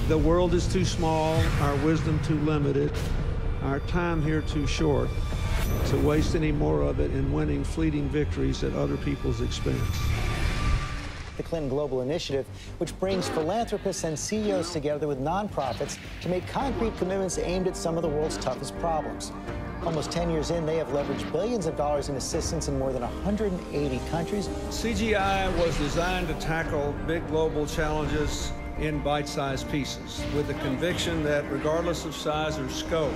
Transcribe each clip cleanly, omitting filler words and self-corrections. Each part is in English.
The world is too small, our wisdom too limited, our time here too short to waste any more of it in winning fleeting victories at other people's expense. The Clinton Global Initiative, which brings philanthropists and CEOs together with nonprofits to make concrete commitments aimed at some of the world's toughest problems. Almost 10 years in, they have leveraged billions of dollars in assistance in more than 180 countries. CGI was designed to tackle big global challenges in bite-sized pieces, with the conviction that regardless of size or scope,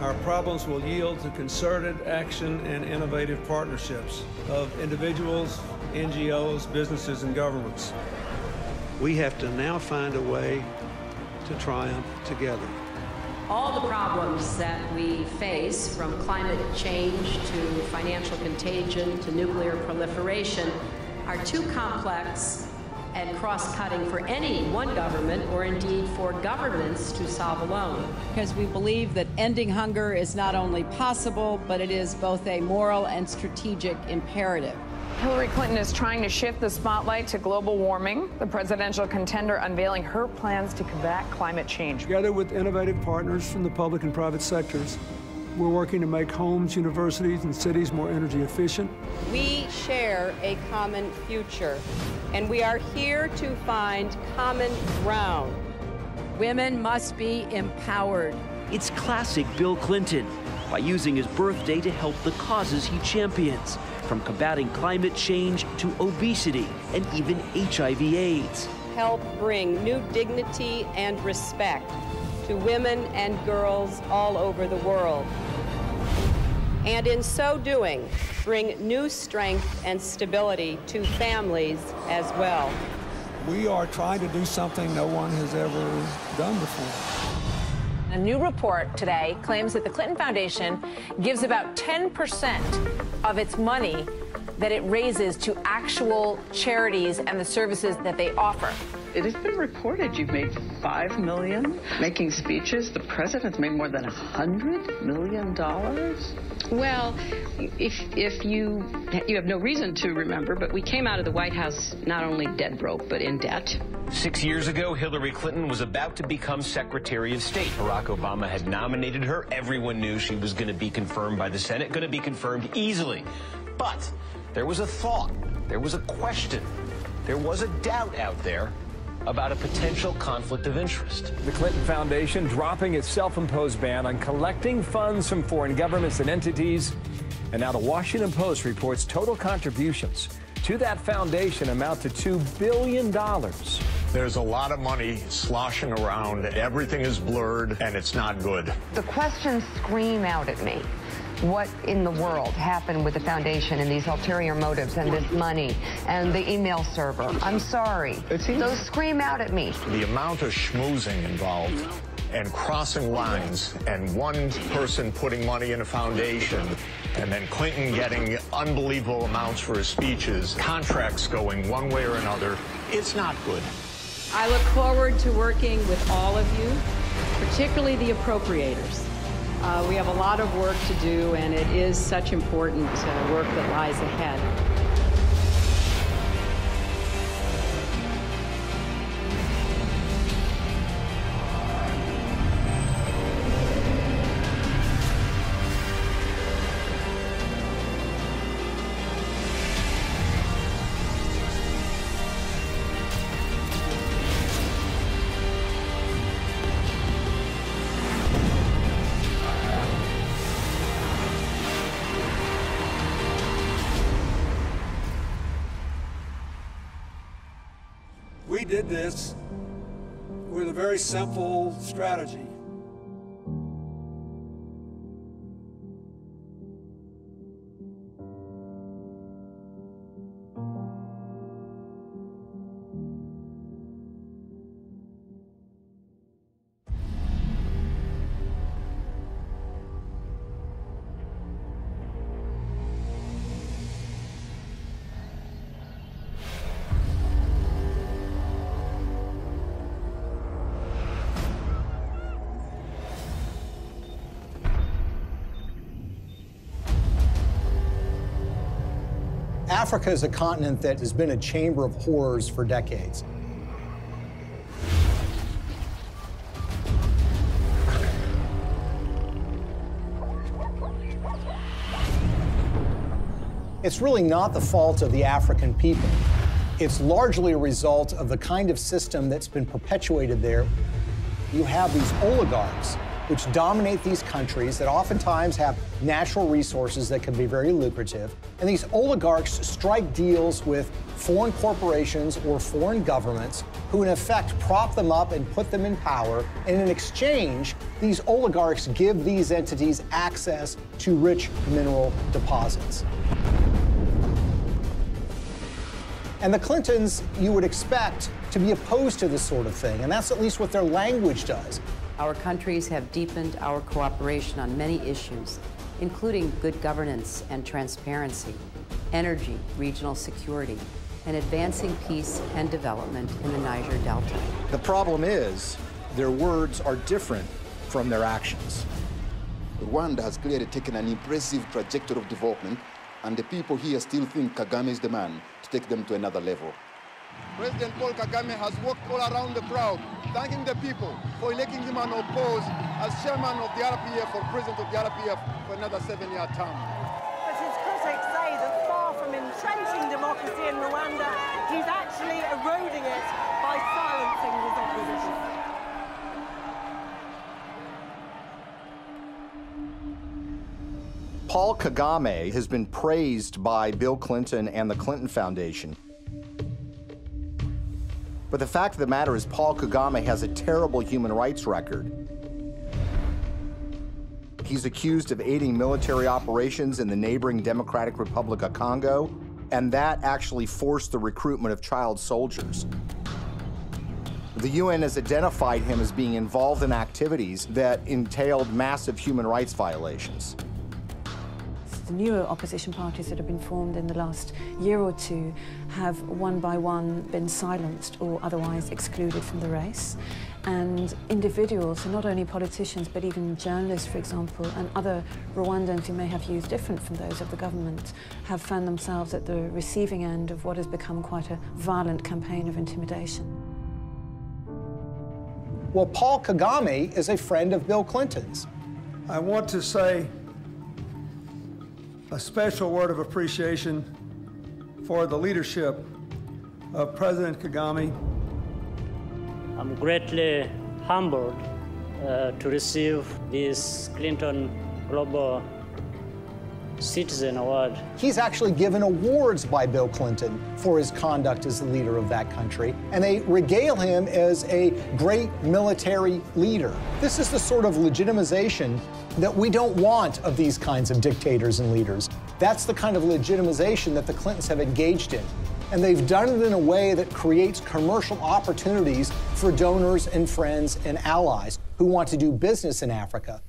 our problems will yield to concerted action and innovative partnerships of individuals, NGOs, businesses, and governments. We have to now find a way to triumph together. All the problems that we face, from climate change to financial contagion to nuclear proliferation, are too complex and cross-cutting for any one government, or indeed for governments, to solve alone. Because we believe that ending hunger is not only possible, but it is both a moral and strategic imperative. Hillary Clinton is trying to shift the spotlight to global warming, the presidential contender unveiling her plans to combat climate change. Together with innovative partners from the public and private sectors, we're working to make homes, universities, and cities more energy efficient. We share a common future, and we are here to find common ground. Women must be empowered. It's classic Bill Clinton, by using his birthday to help the causes he champions, from combating climate change to obesity and even HIV/AIDS. Help bring new dignity and respect to women and girls all over the world. And in so doing, bring new strength and stability to families as well. We are trying to do something no one has ever done before. A new report today claims that the Clinton Foundation gives about 10% of its money that it raises to actual charities and the services that they offer. It has been reported you've made $5 million making speeches. The president's made more than $100 million. Well, if you have no reason to remember, but we came out of the White House not only dead broke, but in debt. 6 years ago, Hillary Clinton was about to become Secretary of State. Barack Obama had nominated her. Everyone knew she was going to be confirmed by the Senate, going to be confirmed easily. But there was a thought, there was a question, there was a doubt out there about a potential conflict of interest. The Clinton Foundation dropping its self-imposed ban on collecting funds from foreign governments and entities. And now the Washington Post reports total contributions to that foundation amount to $2 billion. There's a lot of money sloshing around. Everything is blurred, and it's not good. The questions scream out at me. What in the world happened with the foundation and these ulterior motives and this money and the email server? I'm sorry. Those scream out at me. The amount of schmoozing involved and crossing lines and one person putting money in a foundation and then Clinton getting unbelievable amounts for his speeches, contracts going one way or another, it's not good. I look forward to working with all of you, particularly the appropriators. We have a lot of work to do, and it is such important work that lies ahead. We did this with a very simple strategy. Africa is a continent that has been a chamber of horrors for decades. it's really not the fault of the African people. It's largely a result of the kind of system that's been perpetuated there. You have these oligarchs which dominate these countries that oftentimes have natural resources that can be very lucrative. And these oligarchs strike deals with foreign corporations or foreign governments who in effect prop them up and put them in power. And in exchange, these oligarchs give these entities access to rich mineral deposits. And the Clintons, you would expect to be opposed to this sort of thing, and that's at least what their language does. Our countries have deepened our cooperation on many issues, including good governance and transparency, energy, regional security, and advancing peace and development in the Niger Delta. The problem is, their words are different from their actions. Rwanda has clearly taken an impressive trajectory of development, and the people here still think Kagame is the man to take them to another level. President Paul Kagame has walked all around the crowd, thanking the people for electing him unopposed as chairman of the RPF or president of the RPF for another 7-year term. But his critics say that far from entrenching democracy in Rwanda, he's actually eroding it by silencing his opposition. Paul Kagame has been praised by Bill Clinton and the Clinton Foundation. But the fact of the matter is Paul Kagame has a terrible human rights record. He's accused of aiding military operations in the neighboring Democratic Republic of Congo, and that actually forced the recruitment of child soldiers. The UN has identified him as being involved in activities that entailed massive human rights violations. The newer opposition parties that have been formed in the last year or two have one by one been silenced or otherwise excluded from the race. And individuals, so not only politicians but even journalists, for example, and other Rwandans who may have views different from those of the government, have found themselves at the receiving end of what has become quite a violent campaign of intimidation. Well, Paul Kagame is a friend of Bill Clinton's. I want to say a special word of appreciation for the leadership of President Kagame. I'm greatly humbled to receive this Clinton Global Citizen Award. He's actually given awards by Bill Clinton for his conduct as the leader of that country, and they regale him as a great military leader. This is the sort of legitimization that we don't want of these kinds of dictators and leaders. That's the kind of legitimization that the Clintons have engaged in. And they've done it in a way that creates commercial opportunities for donors and friends and allies who want to do business in Africa.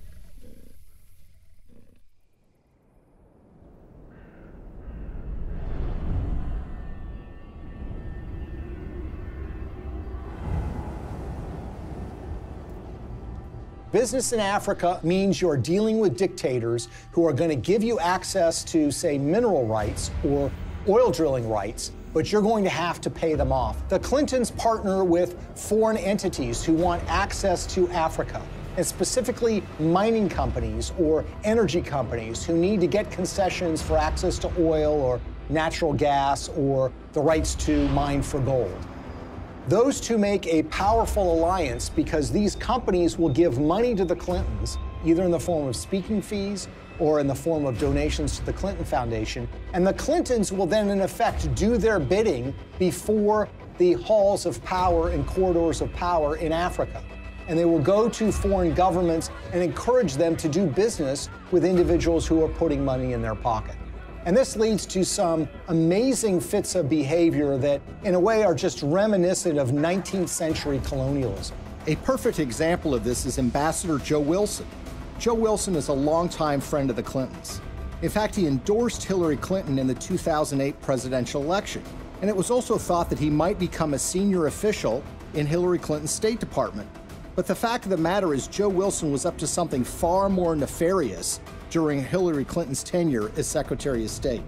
Business in Africa means you're dealing with dictators who are going to give you access to, say, mineral rights or oil drilling rights, but you're going to have to pay them off. The Clintons partner with foreign entities who want access to Africa, and specifically mining companies or energy companies who need to get concessions for access to oil or natural gas or the rights to mine for gold. Those two make a powerful alliance because these companies will give money to the Clintons, either in the form of speaking fees or in the form of donations to the Clinton Foundation. And the Clintons will then, in effect, do their bidding before the halls of power and corridors of power in Africa. And they will go to foreign governments and encourage them to do business with individuals who are putting money in their pocket. And this leads to some amazing fits of behavior that, in a way, are just reminiscent of 19th century colonialism. A perfect example of this is Ambassador Joe Wilson. Joe Wilson is a longtime friend of the Clintons. In fact, he endorsed Hillary Clinton in the 2008 presidential election. And it was also thought that he might become a senior official in Hillary Clinton's State Department. But the fact of the matter is Joe Wilson was up to something far more nefarious during Hillary Clinton's tenure as Secretary of State.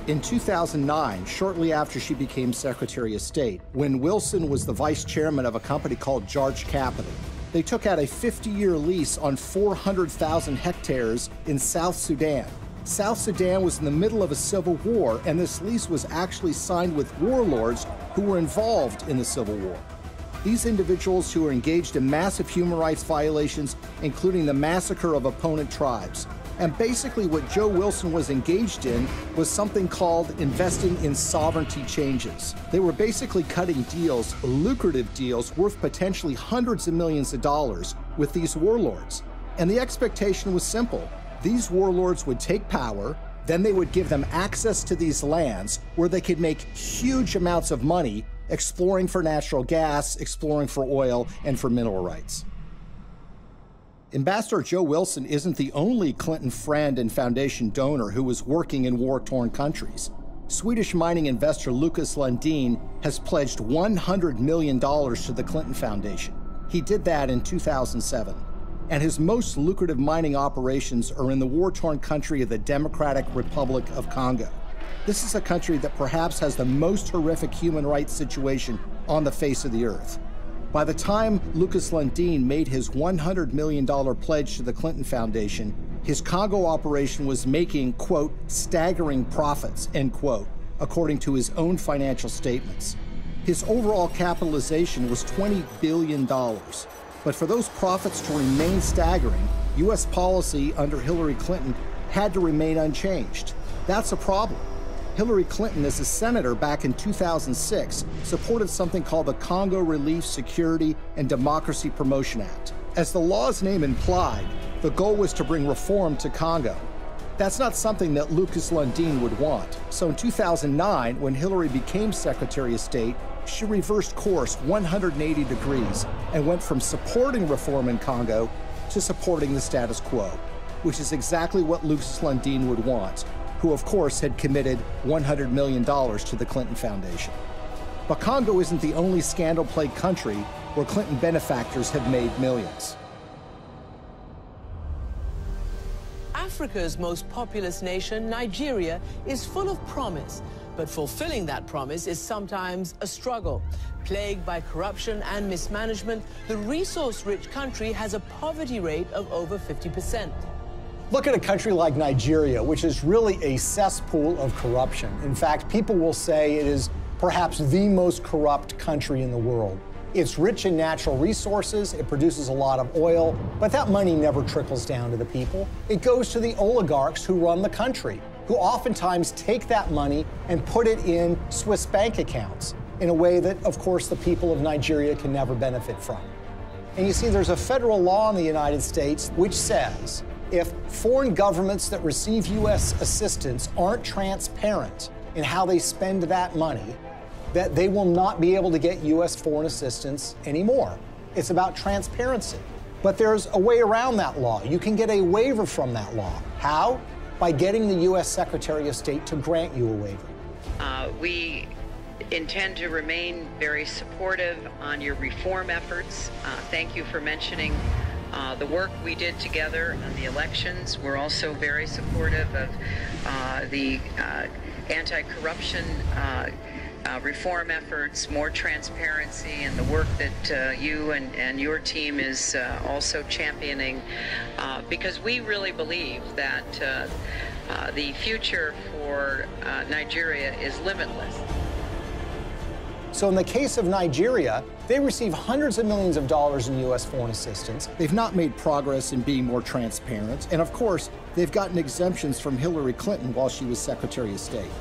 In 2009, shortly after she became Secretary of State, when Wilson was the vice chairman of a company called Jarge Capital, they took out a 50-year lease on 400,000 hectares in South Sudan. South Sudan was in the middle of a civil war, and this lease was actually signed with warlords who were involved in the civil war. These individuals who were engaged in massive human rights violations, including the massacre of opponent tribes. And basically what Joe Wilson was engaged in was something called investing in sovereignty changes. They were basically cutting deals, lucrative deals, worth potentially hundreds of millions of dollars with these warlords. And the expectation was simple. These warlords would take power, then they would give them access to these lands where they could make huge amounts of money exploring for natural gas, exploring for oil, and for mineral rights. Ambassador Joe Wilson isn't the only Clinton friend and foundation donor who was working in war-torn countries. Swedish mining investor Lucas Lundin has pledged $100 million to the Clinton Foundation. He did that in 2007. And his most lucrative mining operations are in the war-torn country of the Democratic Republic of Congo. This is a country that perhaps has the most horrific human rights situation on the face of the earth. By the time Lucas Lundin made his $100 million pledge to the Clinton Foundation, his Congo operation was making, quote, staggering profits, end quote, according to his own financial statements. His overall capitalization was $20 billion. But for those profits to remain staggering, U.S. policy under Hillary Clinton had to remain unchanged. That's a problem. Hillary Clinton, as a senator back in 2006, supported something called the Congo Relief, Security, and Democracy Promotion Act. As the law's name implied, the goal was to bring reform to Congo. That's not something that Lucas Lundin would want. So in 2009, when Hillary became Secretary of State, she reversed course 180 degrees and went from supporting reform in Congo to supporting the status quo, which is exactly what Lucas Lundin would want, who of course had committed $100 million to the Clinton Foundation. But Congo isn't the only scandal-plagued country where Clinton benefactors have made millions. Africa's most populous nation, Nigeria, is full of promise, but fulfilling that promise is sometimes a struggle. Plagued by corruption and mismanagement, the resource-rich country has a poverty rate of over 50%. Look at a country like Nigeria, which is really a cesspool of corruption. In fact, people will say it is perhaps the most corrupt country in the world. It's rich in natural resources, it produces a lot of oil, but that money never trickles down to the people. It goes to the oligarchs who run the country, who oftentimes take that money and put it in Swiss bank accounts in a way that, of course, the people of Nigeria can never benefit from. And you see, there's a federal law in the United States which says if foreign governments that receive U.S. assistance aren't transparent in how they spend that money, that they will not be able to get U.S. foreign assistance anymore. It's about transparency. But there's a way around that law. You can get a waiver from that law. How? By getting the U.S. Secretary of State to grant you a waiver. We intend to remain very supportive on your reform efforts. Thank you for mentioning the work we did together on the elections. We're also very supportive of the anti-corruption reform efforts, more transparency, and the work that you and your team is also championing, because we really believe that the future for Nigeria is limitless. So in the case of Nigeria, they receive hundreds of millions of dollars in U.S. foreign assistance. They've not made progress in being more transparent. And of course, they've gotten exemptions from Hillary Clinton while she was Secretary of State.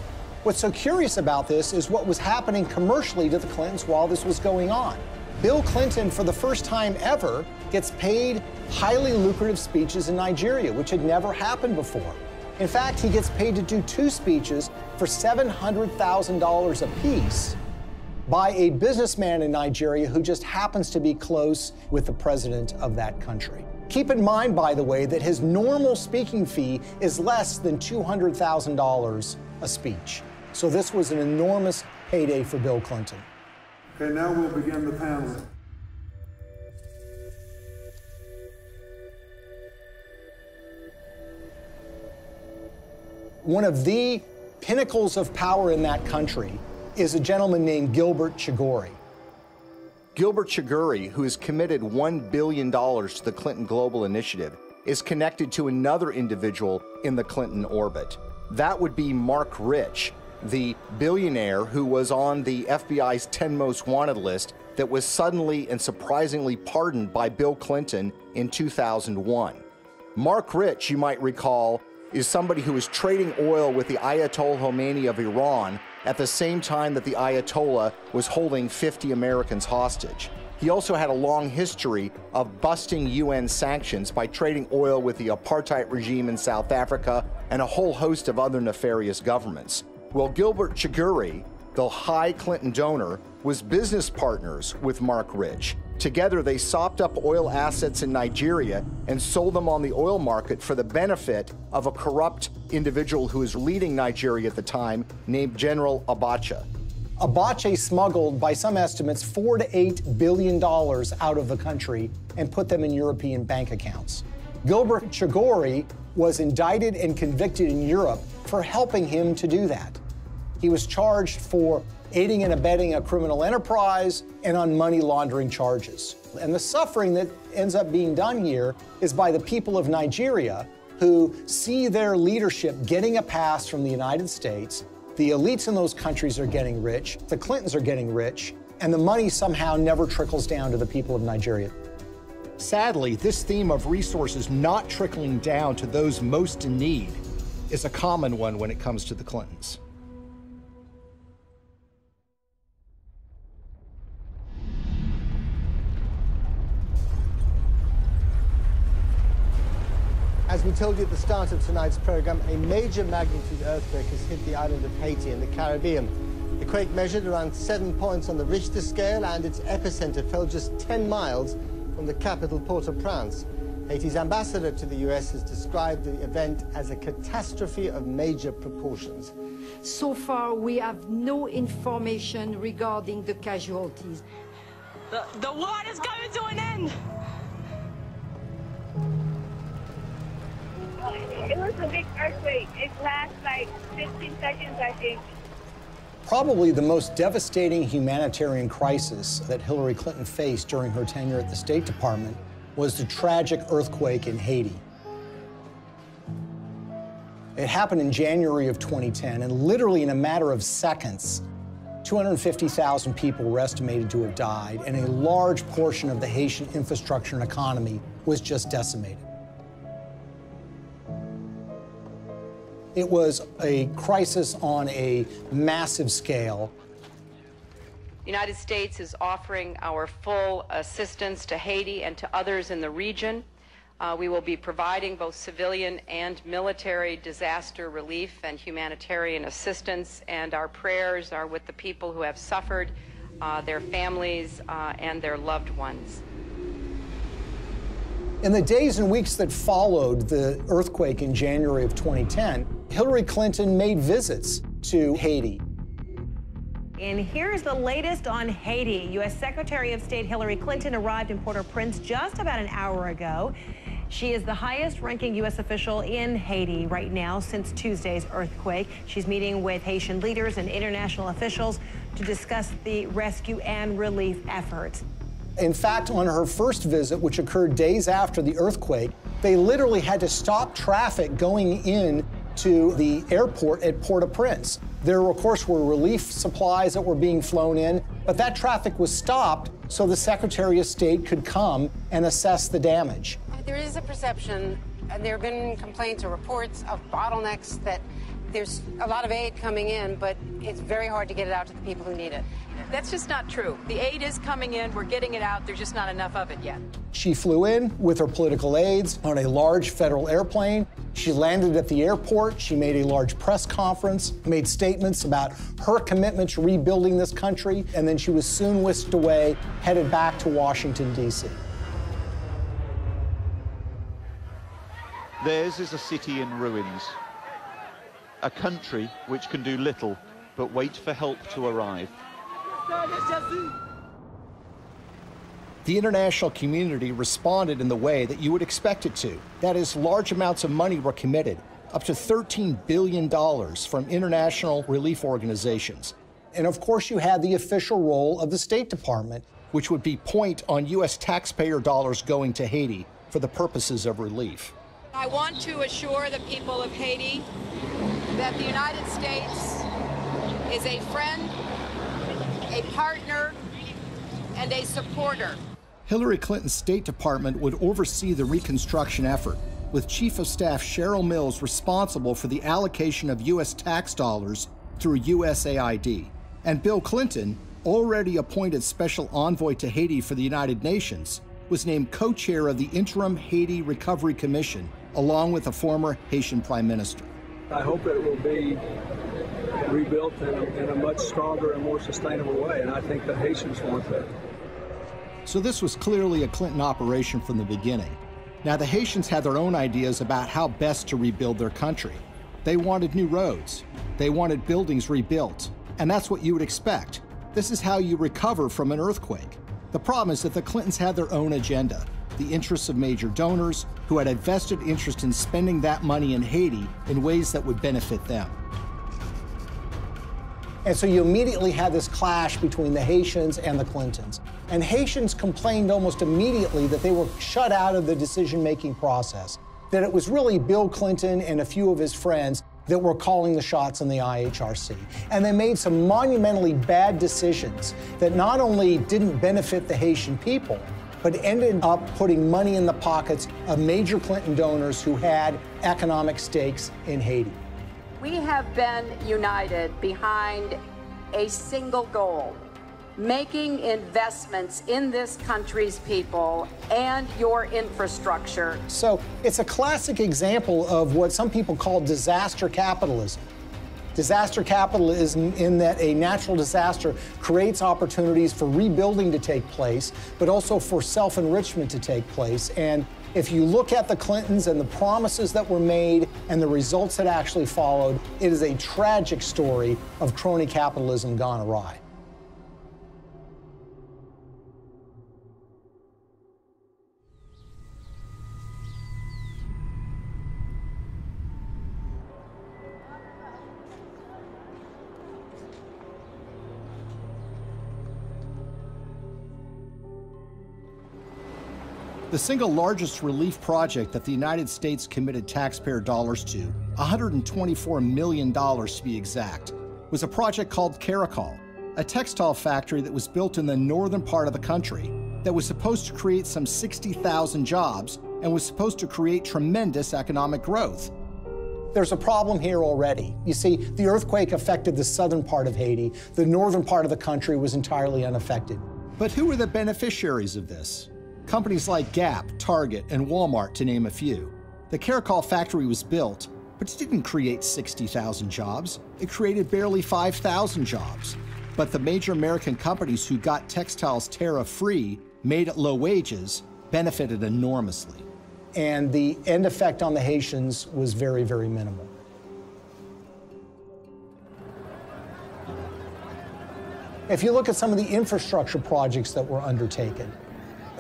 What's so curious about this is what was happening commercially to the Clintons while this was going on. Bill Clinton, for the first time ever, gets paid highly lucrative speeches in Nigeria, which had never happened before. In fact, he gets paid to do 2 speeches for $700,000 apiece by a businessman in Nigeria who just happens to be close with the president of that country. Keep in mind, by the way, that his normal speaking fee is less than $200,000 a speech. So this was an enormous payday for Bill Clinton. Okay, now we'll begin the panel. One of the pinnacles of power in that country is a gentleman named Gilbert Chagoury. Gilbert Chagoury, who has committed $1 billion to the Clinton Global Initiative, is connected to another individual in the Clinton orbit. That would be Mark Rich, the billionaire who was on the FBI's 10 most wanted list that was suddenly and surprisingly pardoned by Bill Clinton in 2001. Mark Rich, you might recall, is somebody who was trading oil with the Ayatollah Khomeini of Iran at the same time that the Ayatollah was holding 50 Americans hostage. He also had a long history of busting UN sanctions by trading oil with the apartheid regime in South Africa and a whole host of other nefarious governments. Well, Gilbert Chagoury, the high Clinton donor, was business partners with Mark Rich. Together, they sopped up oil assets in Nigeria and sold them on the oil market for the benefit of a corrupt individual who was leading Nigeria at the time, named General Abacha. Abacha smuggled, by some estimates, $4 to $8 billion out of the country and put them in European bank accounts. Gilbert Chagoury was indicted and convicted in Europe for helping him to do that. He was charged for aiding and abetting a criminal enterprise and on money laundering charges. And the suffering that ends up being done here is by the people of Nigeria, who see their leadership getting a pass from the United States. The elites in those countries are getting rich, the Clintons are getting rich, and the money somehow never trickles down to the people of Nigeria. Sadly, this theme of resources not trickling down to those most in need is a common one when it comes to the Clintons. As we told you at the start of tonight's program, a major magnitude earthquake has hit the island of Haiti in the Caribbean. The quake measured around 7 points on the Richter scale, and its epicenter fell just 10 miles from the capital, Port-au-Prince. Haiti's ambassador to the U.S. has described the event as a catastrophe of major proportions. So far, we have no information regarding the casualties. The war is coming to an end! It was a big earthquake. It lasts like 15 seconds, I think. Probably the most devastating humanitarian crisis that Hillary Clinton faced during her tenure at the State Department was the tragic earthquake in Haiti. It happened in January of 2010, and literally in a matter of seconds, 250,000 people were estimated to have died, and a large portion of the Haitian infrastructure and economy was just decimated. It was a crisis on a massive scale. The United States is offering our full assistance to Haiti and to others in the region. We will be providing both civilian and military disaster relief and humanitarian assistance, and our prayers are with the people who have suffered, their families, and their loved ones. In the days and weeks that followed the earthquake in January of 2010, Hillary Clinton made visits to Haiti. And here's the latest on Haiti. U.S. Secretary of State Hillary Clinton arrived in Port-au-Prince just about an hour ago. She is the highest-ranking U.S. official in Haiti right now since Tuesday's earthquake. She's meeting with Haitian leaders and international officials to discuss the rescue and relief efforts. In fact, on her first visit, which occurred days after the earthquake, they literally had to stop traffic going in to the airport at Port-au-Prince. There, of course, were relief supplies that were being flown in, but that traffic was stopped so the Secretary of State could come and assess the damage. There is a perception, and there have been complaints or reports of bottlenecks, that there's a lot of aid coming in, but it's very hard to get it out to the people who need it. That's just not true. The aid is coming in, we're getting it out, there's just not enough of it yet. She flew in with her political aides on a large federal airplane. She landed at the airport. She made a large press conference, made statements about her commitment to rebuilding this country, and then she was soon whisked away, headed back to Washington, D.C. Theirs is a city in ruins, a country which can do little but wait for help to arrive. The international community responded in the way that you would expect it to. That is, large amounts of money were committed, up to $13 billion from international relief organizations. And of course, you had the official role of the State Department, which would be point on U.S. taxpayer dollars going to Haiti, for the purposes of relief. I want to assure the people of Haiti that the United States is a friend, a partner, and a supporter. Hillary Clinton's State Department would oversee the reconstruction effort, with Chief of Staff Cheryl Mills responsible for the allocation of U.S. tax dollars through USAID. And Bill Clinton, already appointed Special Envoy to Haiti for the United Nations, was named co-chair of the Interim Haiti Recovery Commission, along with a former Haitian Prime Minister. I hope that it will be rebuilt in a much stronger and more sustainable way, and I think the Haitians want that. So this was clearly a Clinton operation from the beginning. Now, the Haitians had their own ideas about how best to rebuild their country. They wanted new roads. They wanted buildings rebuilt. And that's what you would expect. This is how you recover from an earthquake. The problem is that the Clintons had their own agenda, the interests of major donors who had a vested interest in spending that money in Haiti in ways that would benefit them. And so you immediately had this clash between the Haitians and the Clintons. And Haitians complained almost immediately that they were shut out of the decision-making process, that it was really Bill Clinton and a few of his friends that were calling the shots in the IHRC. And they made some monumentally bad decisions that not only didn't benefit the Haitian people, but ended up putting money in the pockets of major Clinton donors who had economic stakes in Haiti. We have been united behind a single goal: making investments in this country's people and your infrastructure. So it's a classic example of what some people call disaster capitalism. Disaster capitalism in that a natural disaster creates opportunities for rebuilding to take place, but also for self-enrichment to take place. And if you look at the Clintons and the promises that were made and the results that actually followed, it is a tragic story of crony capitalism gone awry. The single largest relief project that the United States committed taxpayer dollars to, $124 million to be exact, was a project called Caracol, a textile factory that was built in the northern part of the country that was supposed to create some 60,000 jobs and was supposed to create tremendous economic growth. There's a problem here already. You see, the earthquake affected the southern part of Haiti. The northern part of the country was entirely unaffected. But who were the beneficiaries of this? Companies like Gap, Target, and Walmart, to name a few. The Caracol factory was built, but it didn't create 60,000 jobs. It created barely 5,000 jobs. But the major American companies who got textiles tariff-free, made at low wages, benefited enormously. And the end effect on the Haitians was very, very minimal. If you look at some of the infrastructure projects that were undertaken,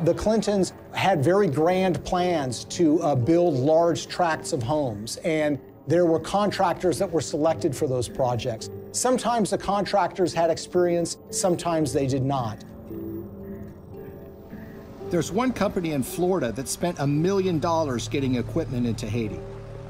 the Clintons had very grand plans to build large tracts of homes, and there were contractors that were selected for those projects. Sometimes the contractors had experience, sometimes they did not. There's one company in Florida that spent $1 million getting equipment into Haiti.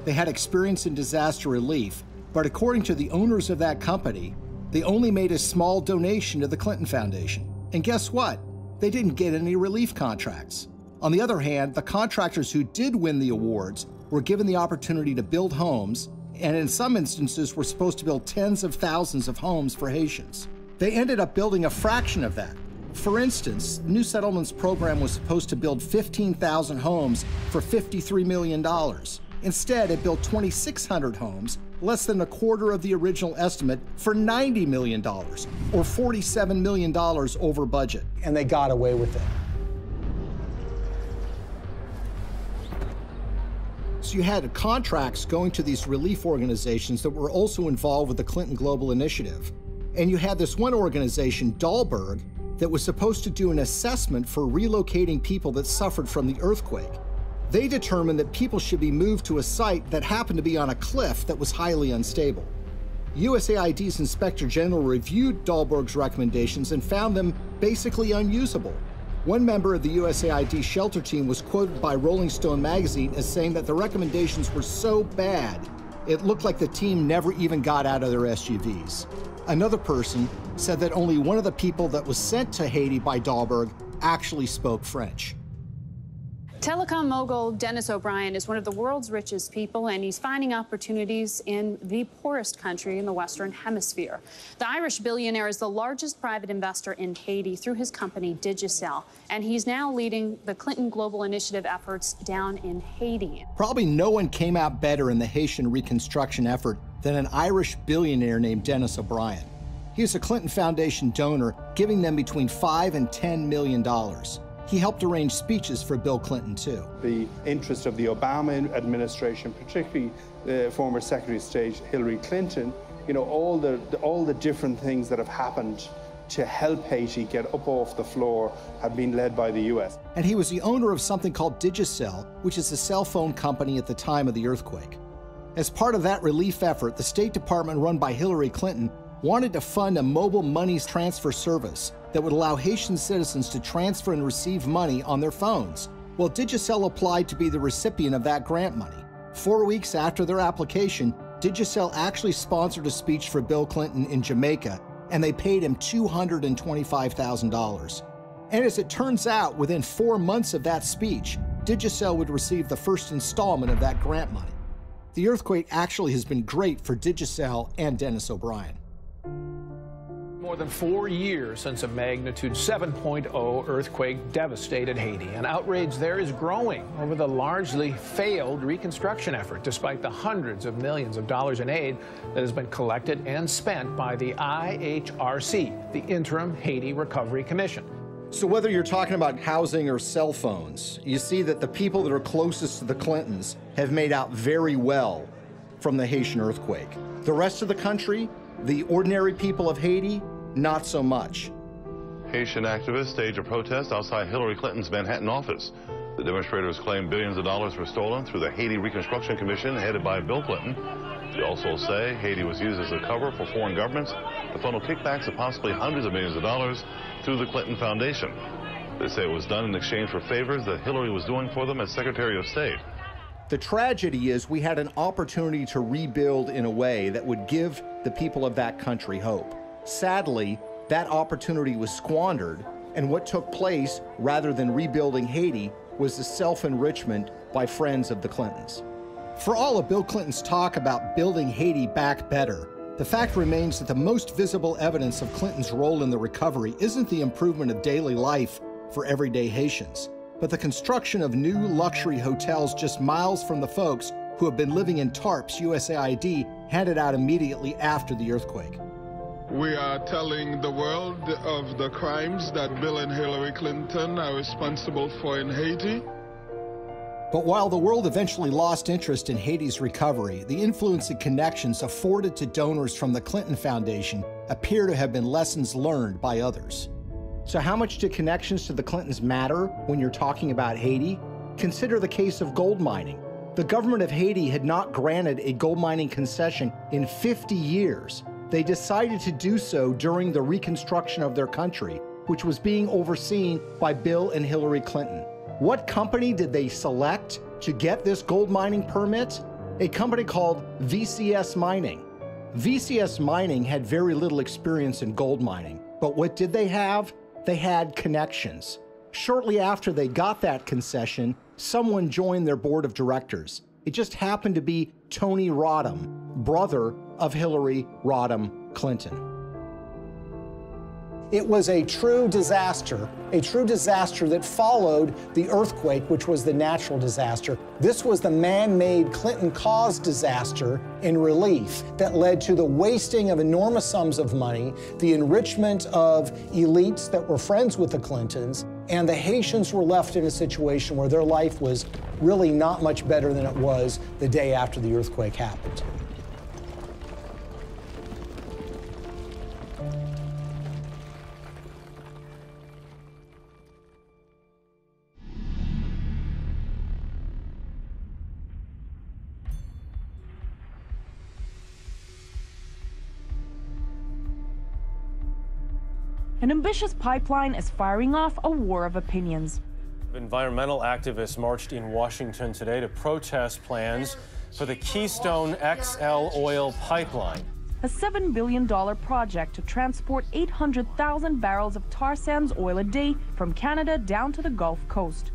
They had experience in disaster relief, but according to the owners of that company, they only made a small donation to the Clinton Foundation. And guess what? They didn't get any relief contracts. On the other hand, the contractors who did win the awards were given the opportunity to build homes, and in some instances were supposed to build tens of thousands of homes for Haitians. They ended up building a fraction of that. For instance, the New Settlements program was supposed to build 15,000 homes for $53 million. Instead, it built 2,600 homes, less than a quarter of the original estimate, for $90 million, or $47 million over budget. And they got away with it. So you had contracts going to these relief organizations that were also involved with the Clinton Global Initiative. And you had this one organization, Dahlberg, that was supposed to do an assessment for relocating people that suffered from the earthquake. They determined that people should be moved to a site that happened to be on a cliff that was highly unstable. USAID's Inspector General reviewed Dahlberg's recommendations and found them basically unusable. One member of the USAID shelter team was quoted by Rolling Stone magazine as saying that the recommendations were so bad, it looked like the team never even got out of their SUVs. Another person said that only one of the people that was sent to Haiti by Dahlberg actually spoke French. Telecom mogul Dennis O'Brien is one of the world's richest people, and he's finding opportunities in the poorest country in the Western Hemisphere. The Irish billionaire is the largest private investor in Haiti through his company Digicel, and he's now leading the Clinton Global Initiative efforts down in Haiti. Probably no one came out better in the Haitian reconstruction effort than an Irish billionaire named Dennis O'Brien. He was a Clinton Foundation donor, giving them between $5 and $10 million. He helped arrange speeches for Bill Clinton, too. The interest of the Obama administration, particularly the former Secretary of State Hillary Clinton, you know, all the different things that have happened to help Haiti get up off the floor have been led by the U.S. And he was the owner of something called Digicel, which is a cell phone company at the time of the earthquake. As part of that relief effort, the State Department run by Hillary Clinton wanted to fund a mobile money transfer service that would allow Haitian citizens to transfer and receive money on their phones. Well, Digicel applied to be the recipient of that grant money. 4 weeks after their application, Digicel actually sponsored a speech for Bill Clinton in Jamaica, and they paid him $225,000. And as it turns out, within 4 months of that speech, Digicel would receive the first installment of that grant money. The earthquake actually has been great for Digicel and Dennis O'Brien. More than 4 years since a magnitude 7.0 earthquake devastated Haiti, and outrage there is growing over the largely failed reconstruction effort, despite the hundreds of millions of dollars in aid that has been collected and spent by the IHRC, the Interim Haiti Recovery Commission. So whether you're talking about housing or cell phones, you see that the people that are closest to the Clintons have made out very well from the Haitian earthquake. The rest of the country, the ordinary people of Haiti, not so much. Haitian activists staged a protest outside Hillary Clinton's Manhattan office. The demonstrators claim billions of dollars were stolen through the Haiti Reconstruction Commission headed by Bill Clinton. They also say Haiti was used as a cover for foreign governments to funnel kickbacks of possibly hundreds of millions of dollars through the Clinton Foundation. They say it was done in exchange for favors that Hillary was doing for them as Secretary of State. The tragedy is we had an opportunity to rebuild in a way that would give the people of that country hope. Sadly, that opportunity was squandered, and what took place, rather than rebuilding Haiti, was the self-enrichment by friends of the Clintons. For all of Bill Clinton's talk about building Haiti back better, the fact remains that the most visible evidence of Clinton's role in the recovery isn't the improvement of daily life for everyday Haitians, but the construction of new luxury hotels just miles from the folks who have been living in tarps USAID handed out immediately after the earthquake. We are telling the world of the crimes that Bill and Hillary Clinton are responsible for in Haiti. But while the world eventually lost interest in Haiti's recovery, the influence and connections afforded to donors from the Clinton Foundation appear to have been lessons learned by others. So how much do connections to the Clintons matter when you're talking about Haiti? Consider the case of gold mining. The government of Haiti had not granted a gold mining concession in 50 years. They decided to do so during the reconstruction of their country, which was being overseen by Bill and Hillary Clinton. What company did they select to get this gold mining permit? A company called VCS Mining. VCS Mining had very little experience in gold mining, but what did they have? They had connections. Shortly after they got that concession, someone joined their board of directors. It just happened to be Tony Rodham, brother of Hillary Rodham Clinton. It was a true disaster that followed the earthquake, which was the natural disaster. This was the man-made Clinton-caused disaster in relief that led to the wasting of enormous sums of money, the enrichment of elites that were friends with the Clintons, and the Haitians were left in a situation where their life was really not much better than it was the day after the earthquake happened. An ambitious pipeline is firing off a war of opinions. Environmental activists marched in Washington today to protest plans for the Keystone XL oil pipeline. A $7 billion project to transport 800,000 barrels of tar sands oil a day from Canada down to the Gulf Coast.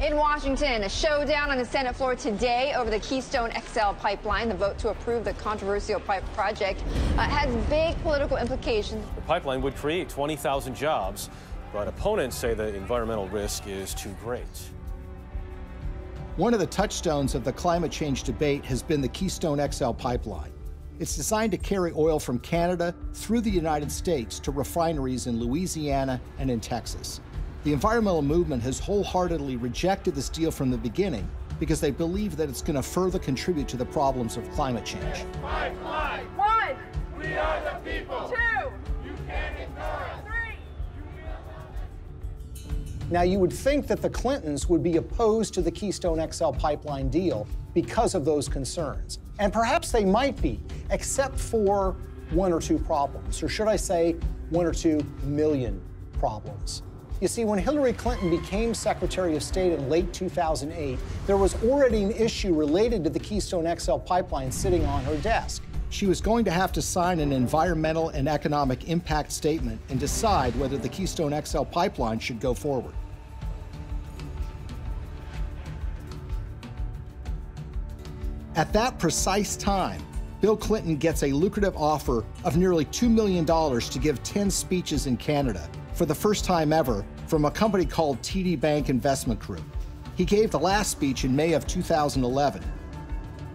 In Washington, a showdown on the Senate floor today over the Keystone XL pipeline. The vote to approve the controversial pipe project has big political implications. The pipeline would create 20,000 jobs, but opponents say the environmental risk is too great. One of the touchstones of the climate change debate has been the Keystone XL pipeline. It's designed to carry oil from Canada through the United States to refineries in Louisiana and in Texas. The environmental movement has wholeheartedly rejected this deal from the beginning because they believe that it's going to further contribute to the problems of climate change. Pipeline. 1. We are the people. 2. You can't ignore us. 3. Now, you would think that the Clintons would be opposed to the Keystone XL pipeline deal because of those concerns. And perhaps they might be, except for one or two problems, or should I say 1 or 2 million problems. You see, when Hillary Clinton became Secretary of State in late 2008, there was already an issue related to the Keystone XL pipeline sitting on her desk. She was going to have to sign an environmental and economic impact statement and decide whether the Keystone XL pipeline should go forward. At that precise time, Bill Clinton gets a lucrative offer of nearly $2 million to give 10 speeches in Canada for the first time ever from a company called TD Bank Investment Group. He gave the last speech in May of 2011.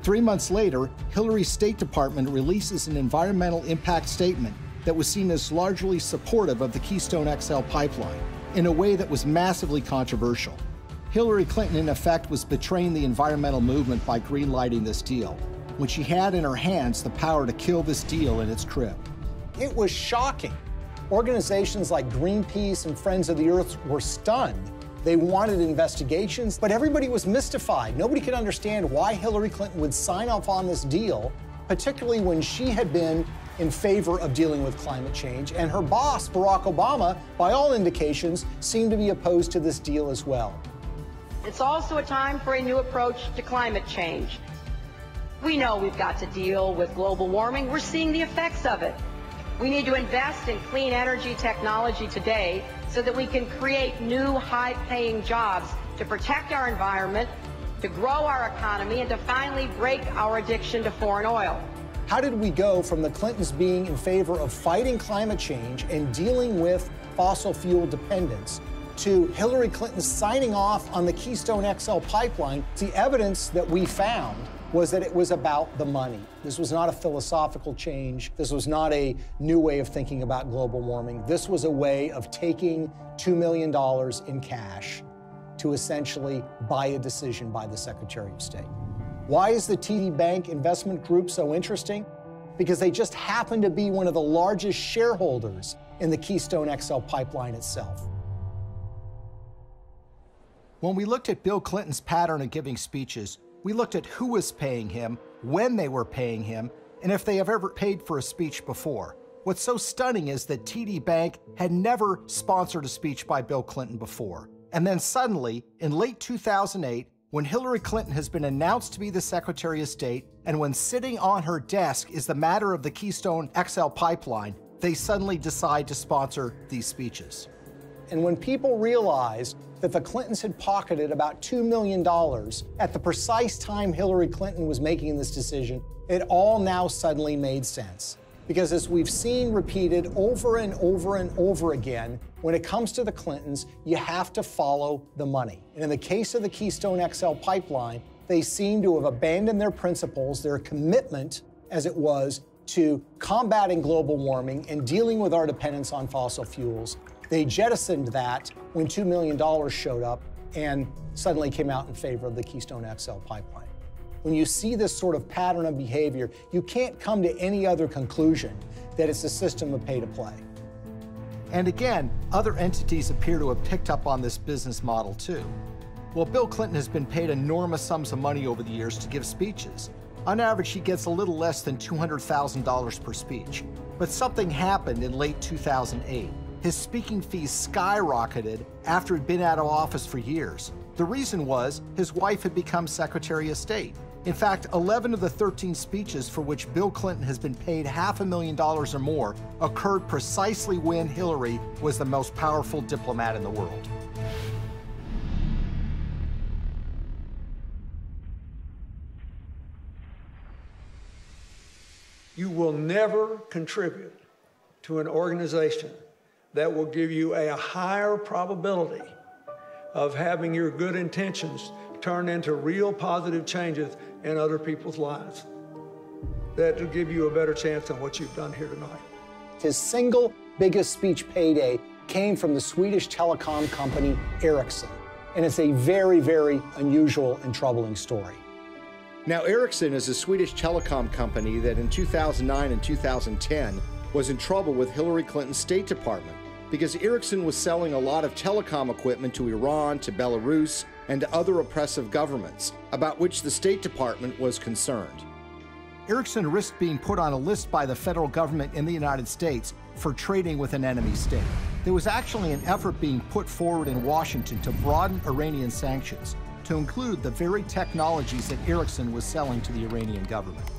3 months later, Hillary's State Department releases an environmental impact statement that was seen as largely supportive of the Keystone XL pipeline in a way that was massively controversial. Hillary Clinton, in effect, was betraying the environmental movement by greenlighting this deal, when she had in her hands the power to kill this deal in its crib. It was shocking. Organizations like Greenpeace and Friends of the Earth were stunned. They wanted investigations, but everybody was mystified. Nobody could understand why Hillary Clinton would sign off on this deal, particularly when she had been in favor of dealing with climate change, and her boss, Barack Obama, by all indications, seemed to be opposed to this deal as well. It's also a time for a new approach to climate change. We know we've got to deal with global warming. We're seeing the effects of it. We need to invest in clean energy technology today so that we can create new high-paying jobs to protect our environment, to grow our economy, and to finally break our addiction to foreign oil. How did we go from the Clintons being in favor of fighting climate change and dealing with fossil fuel dependence to Hillary Clinton signing off on the Keystone XL pipeline? The evidence that we found was that it was about the money. This was not a philosophical change. This was not a new way of thinking about global warming. This was a way of taking $2 million in cash to essentially buy a decision by the Secretary of State. Why is the TD Bank Investment Group so interesting? Because they just happen to be one of the largest shareholders in the Keystone XL pipeline itself. When we looked at Bill Clinton's pattern of giving speeches, we looked at who was paying him, when they were paying him, and if they have ever paid for a speech before. What's so stunning is that TD Bank had never sponsored a speech by Bill Clinton before. And then suddenly, in late 2008, when Hillary Clinton has been announced to be the Secretary of State, and when sitting on her desk is the matter of the Keystone XL pipeline, they suddenly decide to sponsor these speeches. And when people realized that the Clintons had pocketed about $2 million at the precise time Hillary Clinton was making this decision, it all now suddenly made sense. Because as we've seen repeated over and over and over again, when it comes to the Clintons, you have to follow the money. And in the case of the Keystone XL pipeline, they seem to have abandoned their principles, their commitment, as it was, to combating global warming and dealing with our dependence on fossil fuels. They jettisoned that when $2 million showed up and suddenly came out in favor of the Keystone XL pipeline. When you see this sort of pattern of behavior, you can't come to any other conclusion that it's a system of pay to play. And again, other entities appear to have picked up on this business model too. Well, Bill Clinton has been paid enormous sums of money over the years to give speeches. On average, he gets a little less than $200,000 per speech. But something happened in late 2008. his speaking fees skyrocketed after he'd been out of office for years. The reason was his wife had become Secretary of State. In fact, 11 of the 13 speeches for which Bill Clinton has been paid $500,000 or more occurred precisely when Hillary was the most powerful diplomat in the world. You will never contribute to an organization that will give you a higher probability of having your good intentions turn into real positive changes in other people's lives. That will give you a better chance than what you've done here tonight. His single biggest speech payday came from the Swedish telecom company Ericsson. And it's a very, very unusual and troubling story. Now, Ericsson is a Swedish telecom company that in 2009 and 2010 was in trouble with Hillary Clinton's State Department because Ericsson was selling a lot of telecom equipment to Iran, to Belarus, and to other oppressive governments, about which the State Department was concerned. Ericsson risked being put on a list by the federal government in the United States for trading with an enemy state. There was actually an effort being put forward in Washington to broaden Iranian sanctions to include the very technologies that Ericsson was selling to the Iranian government.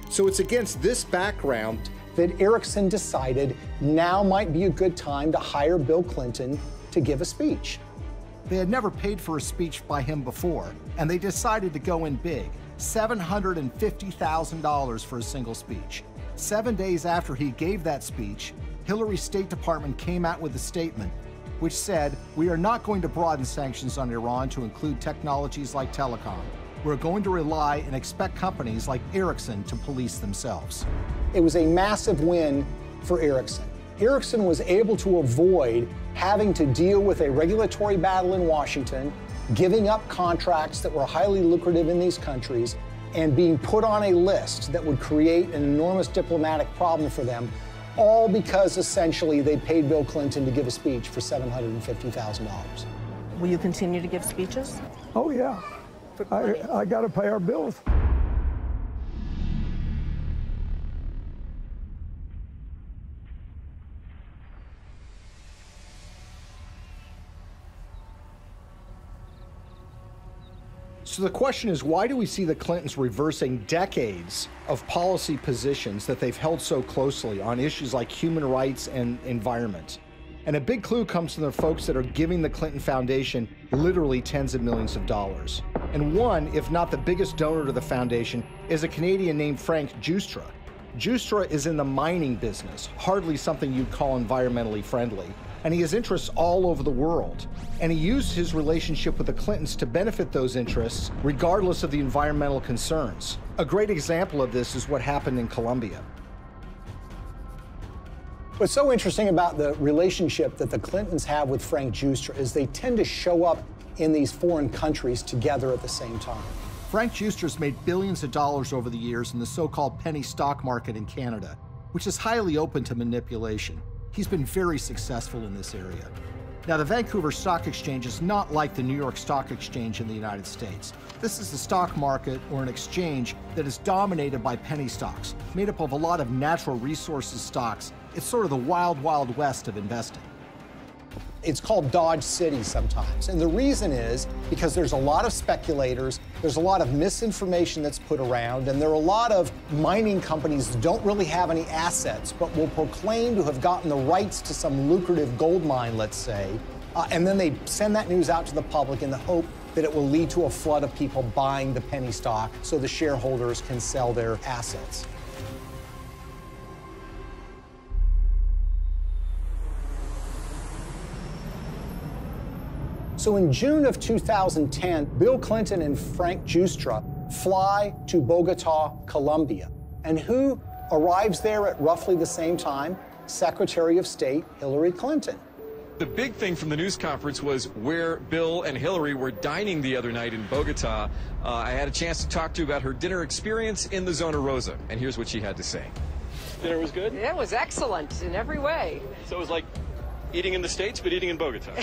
So it's against this background that Ericsson decided now might be a good time to hire Bill Clinton to give a speech. They had never paid for a speech by him before, and they decided to go in big, $750,000 for a single speech. 7 days after he gave that speech, Hillary's State Department came out with a statement which said, "We are not going to broaden sanctions on Iran to include technologies like telecom. We're going to rely and expect companies like Ericsson to police themselves." It was a massive win for Ericsson. Ericsson was able to avoid having to deal with a regulatory battle in Washington, giving up contracts that were highly lucrative in these countries, and being put on a list that would create an enormous diplomatic problem for them, all because essentially they paid Bill Clinton to give a speech for $750,000. Will you continue to give speeches? Oh, yeah. I got to pay our bills. So the question is, why do we see the Clintons reversing decades of policy positions that they've held so closely on issues like human rights and environment? And a big clue comes from the folks that are giving the Clinton Foundation literally tens of millions of dollars. And one, if not the biggest donor to the foundation, is a Canadian named Frank Giustra. Giustra is in the mining business, hardly something you'd call environmentally friendly. And he has interests all over the world. And he used his relationship with the Clintons to benefit those interests, regardless of the environmental concerns. A great example of this is what happened in Colombia. What's so interesting about the relationship that the Clintons have with Frank Giustra is they tend to show up in these foreign countries together at the same time. Frank Giustra's made billions of dollars over the years in the so-called penny stock market in Canada, which is highly open to manipulation. He's been very successful in this area. Now, the Vancouver Stock Exchange is not like the New York Stock Exchange in the United States. This is a stock market or an exchange that is dominated by penny stocks, made up of a lot of natural resources stocks. It's sort of the wild, wild west of investing. It's called Dodge City sometimes. And the reason is because there's a lot of speculators, there's a lot of misinformation that's put around, and there are a lot of mining companies that don't really have any assets, but will proclaim to have gotten the rights to some lucrative gold mine, let's say, and then they send that news out to the public in the hope that it will lead to a flood of people buying the penny stock so the shareholders can sell their assets. So in June of 2010, Bill Clinton and Frank Giustra fly to Bogota, Colombia. And who arrives there at roughly the same time? Secretary of State Hillary Clinton. The big thing from the news conference was where Bill and Hillary were dining the other night in Bogota. I had a chance to talk to her about her dinner experience in the Zona Rosa, and here's what she had to say. Dinner was good? It was excellent in every way. So it was like eating in the States, but eating in Bogota.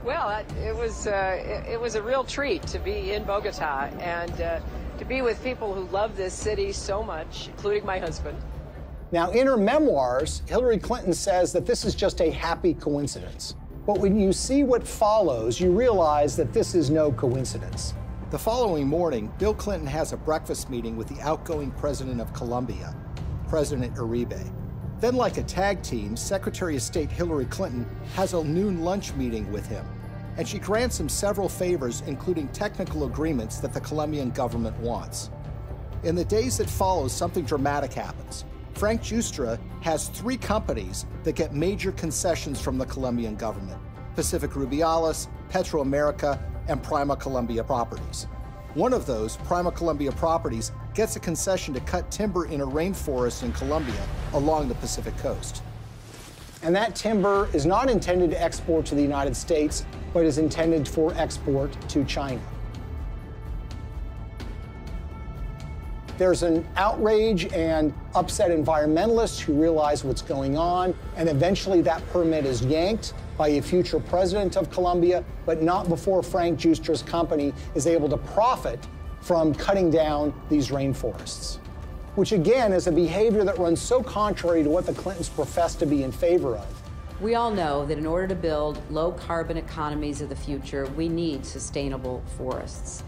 Well, it was a real treat to be in Bogota and to be with people who love this city so much, including my husband. Now, in her memoirs, Hillary Clinton says that this is just a happy coincidence. But when you see what follows, you realize that this is no coincidence. The following morning, Bill Clinton has a breakfast meeting with the outgoing president of Colombia, President Uribe. Then, like a tag team, Secretary of State Hillary Clinton has a noon lunch meeting with him, and she grants him several favors, including technical agreements that the Colombian government wants. In the days that follow, something dramatic happens. Frank Giustra has 3 companies that get major concessions from the Colombian government: Pacific Rubiales, Petroamerica, and Prima Colombia Properties. One of those, Prima Colombia Properties, gets a concession to cut timber in a rainforest in Colombia along the Pacific coast. And that timber is not intended to export to the United States, but is intended for export to China. There's an outrage and upset environmentalists who realize what's going on, and eventually that permit is yanked by a future president of Colombia, but not before Frank Giustra's company is able to profit from cutting down these rainforests, which again is a behavior that runs so contrary to what the Clintons profess to be in favor of. We all know that in order to build low-carbon economies of the future, we need sustainable forests.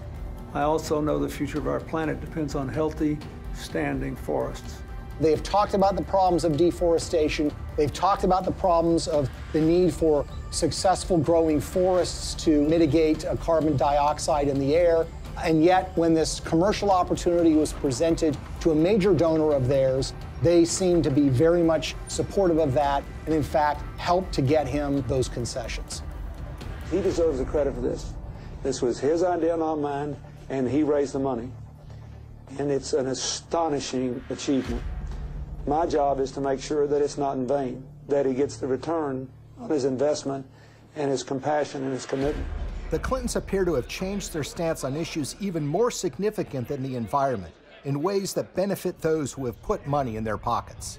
I also know the future of our planet depends on healthy, standing forests. They have talked about the problems of deforestation. They've talked about the problems of the need for successful growing forests to mitigate carbon dioxide in the air. And yet, when this commercial opportunity was presented to a major donor of theirs, they seemed to be very much supportive of that and, in fact, helped to get him those concessions. He deserves the credit for this. This was his idea, not mine, and he raised the money. And it's an astonishing achievement. My job is to make sure that it's not in vain, that he gets the return on his investment and his compassion and his commitment. The Clintons appear to have changed their stance on issues even more significant than the environment, in ways that benefit those who have put money in their pockets.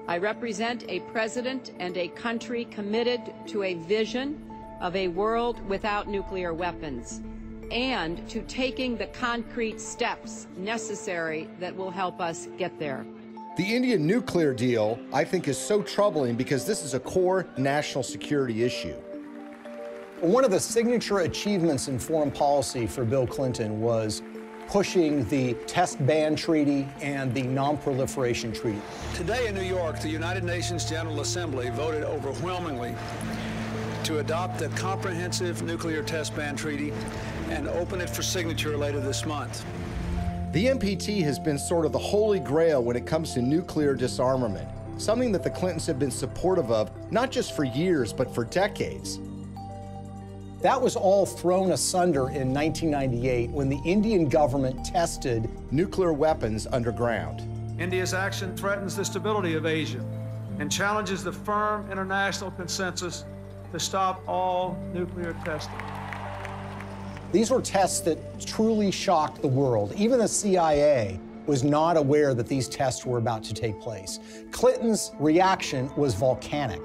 I represent a president and a country committed to a vision of a world without nuclear weapons and to taking the concrete steps necessary that will help us get there. The Indian nuclear deal, I think, is so troubling because this is a core national security issue. One of the signature achievements in foreign policy for Bill Clinton was pushing the Test Ban Treaty and the Non-Proliferation Treaty. Today in New York, the United Nations General Assembly voted overwhelmingly to adopt the Comprehensive Nuclear Test Ban Treaty and open it for signature later this month. The NPT has been sort of the holy grail when it comes to nuclear disarmament, something that the Clintons have been supportive of, not just for years, but for decades. That was all thrown asunder in 1998 when the Indian government tested nuclear weapons underground. India's action threatens the stability of Asia and challenges the firm international consensus to stop all nuclear testing. These were tests that truly shocked the world. Even the CIA was not aware that these tests were about to take place. Clinton's reaction was volcanic.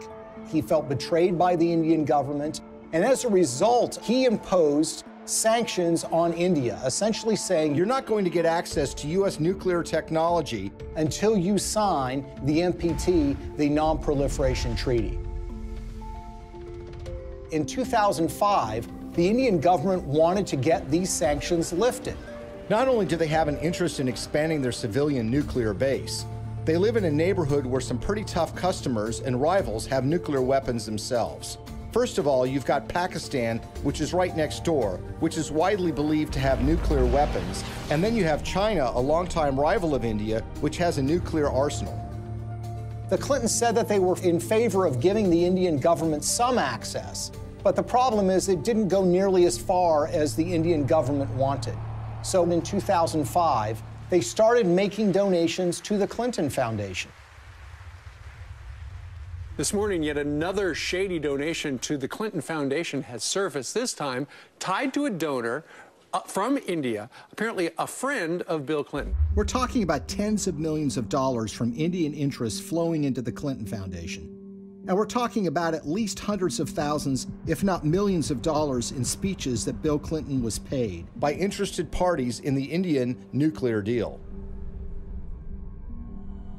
He felt betrayed by the Indian government. And as a result, he imposed sanctions on India, essentially saying, you're not going to get access to U.S. nuclear technology until you sign the NPT, the Non-Proliferation Treaty. In 2005, the Indian government wanted to get these sanctions lifted. Not only do they have an interest in expanding their civilian nuclear base, they live in a neighborhood where some pretty tough customers and rivals have nuclear weapons themselves. First of all, you've got Pakistan, which is right next door, which is widely believed to have nuclear weapons. And then you have China, a longtime rival of India, which has a nuclear arsenal. The Clintons said that they were in favor of giving the Indian government some access, but the problem is it didn't go nearly as far as the Indian government wanted. So in 2005, they started making donations to the Clinton Foundation. This morning, yet another shady donation to the Clinton Foundation has surfaced, this time tied to a donor from India, apparently a friend of Bill Clinton. We're talking about tens of millions of dollars from Indian interests flowing into the Clinton Foundation. And we're talking about at least hundreds of thousands, if not millions of dollars in speeches that Bill Clinton was paid by interested parties in the Indian nuclear deal.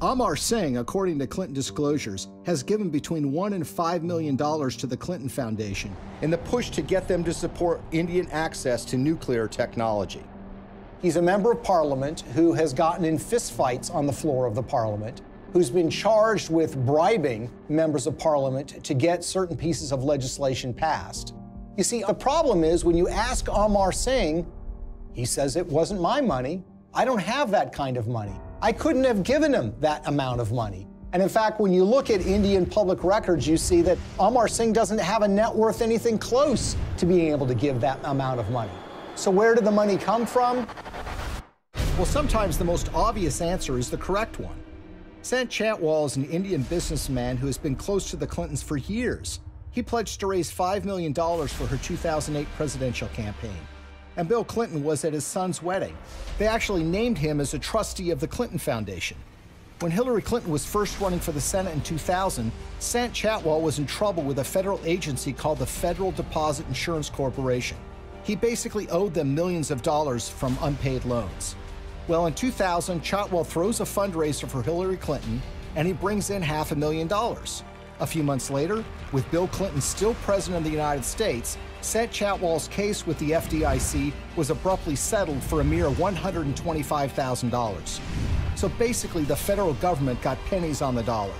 Amar Singh, according to Clinton disclosures, has given between $1 and $5 million to the Clinton Foundation in the push to get them to support Indian access to nuclear technology. He's a member of parliament who has gotten in fistfights on the floor of the parliament, who's been charged with bribing members of parliament to get certain pieces of legislation passed. You see, the problem is when you ask Amar Singh, he says it wasn't my money. I don't have that kind of money. I couldn't have given him that amount of money. And in fact, when you look at Indian public records, you see that Amar Singh doesn't have a net worth anything close to being able to give that amount of money. So where did the money come from? Well, sometimes the most obvious answer is the correct one. Sant Chantwal is an Indian businessman who has been close to the Clintons for years. He pledged to raise $5 million for her 2008 presidential campaign. And Bill Clinton was at his son's wedding. They actually named him as a trustee of the Clinton Foundation. When Hillary Clinton was first running for the Senate in 2000, Sant Chantwal was in trouble with a federal agency called the Federal Deposit Insurance Corporation. He basically owed them millions of dollars from unpaid loans. Well, in 2000, Chantwal throws a fundraiser for Hillary Clinton, and he brings in $500,000. A few months later, with Bill Clinton still president of the United States, Sant Chantwal's case with the FDIC was abruptly settled for a mere $125,000. So basically, the federal government got pennies on the dollar.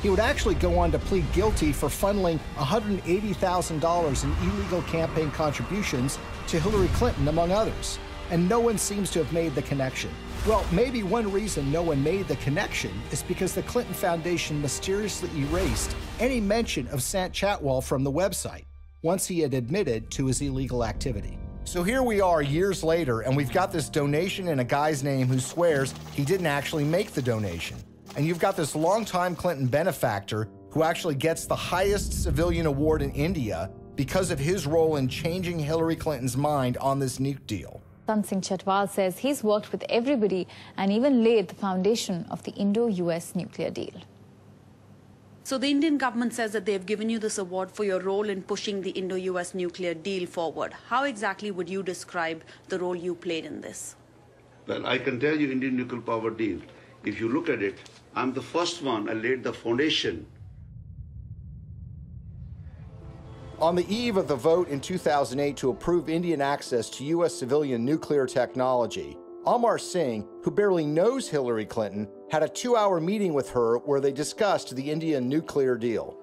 He would actually go on to plead guilty for funneling $180,000 in illegal campaign contributions to Hillary Clinton, among others. And no one seems to have made the connection. Well, maybe one reason no one made the connection is because the Clinton Foundation mysteriously erased any mention of Sant Chantwal from the website once he had admitted to his illegal activity. So here we are years later, and we've got this donation in a guy's name who swears he didn't actually make the donation. And you've got this longtime Clinton benefactor who actually gets the highest civilian award in India because of his role in changing Hillary Clinton's mind on this nuke deal. Sant Chantwal says he's worked with everybody and even laid the foundation of the Indo-US nuclear deal. So the Indian government says that they've given you this award for your role in pushing the Indo-US nuclear deal forward. How exactly would you describe the role you played in this? Well, I can tell you Indian nuclear power deal. If you look at it, I'm the first one. I laid the foundation. On the eve of the vote in 2008 to approve Indian access to U.S. civilian nuclear technology, Amar Singh, who barely knows Hillary Clinton, had a 2-hour meeting with her where they discussed the Indian nuclear deal.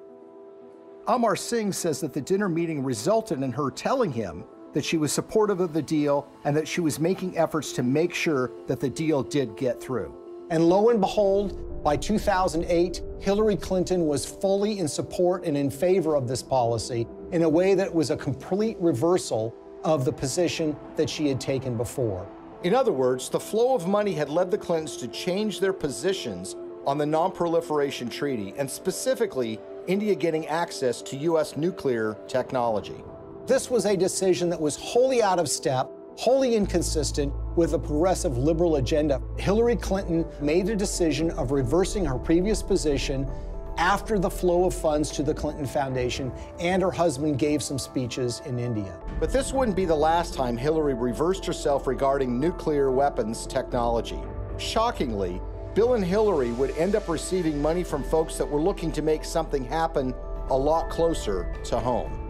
Amar Singh says that the dinner meeting resulted in her telling him that she was supportive of the deal and that she was making efforts to make sure that the deal did get through. And lo and behold, by 2008, Hillary Clinton was fully in support and in favor of this policy in a way that was a complete reversal of the position that she had taken before. In other words, the flow of money had led the Clintons to change their positions on the Non-Proliferation Treaty, and specifically, India getting access to U.S. nuclear technology. This was a decision that was wholly out of step, wholly inconsistent with a progressive liberal agenda. Hillary Clinton made a decision of reversing her previous position after the flow of funds to the Clinton Foundation, and her husband gave some speeches in India. But this wouldn't be the last time Hillary reversed herself regarding nuclear weapons technology. Shockingly, Bill and Hillary would end up receiving money from folks that were looking to make something happen a lot closer to home.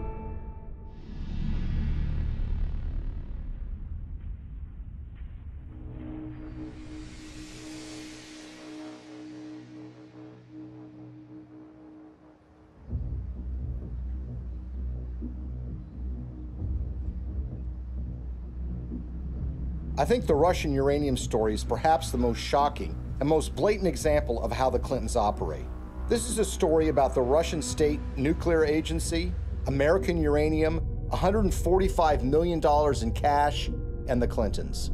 I think the Russian uranium story is perhaps the most shocking and most blatant example of how the Clintons operate. This is a story about the Russian State Nuclear Agency, American uranium, $145 million in cash, and the Clintons.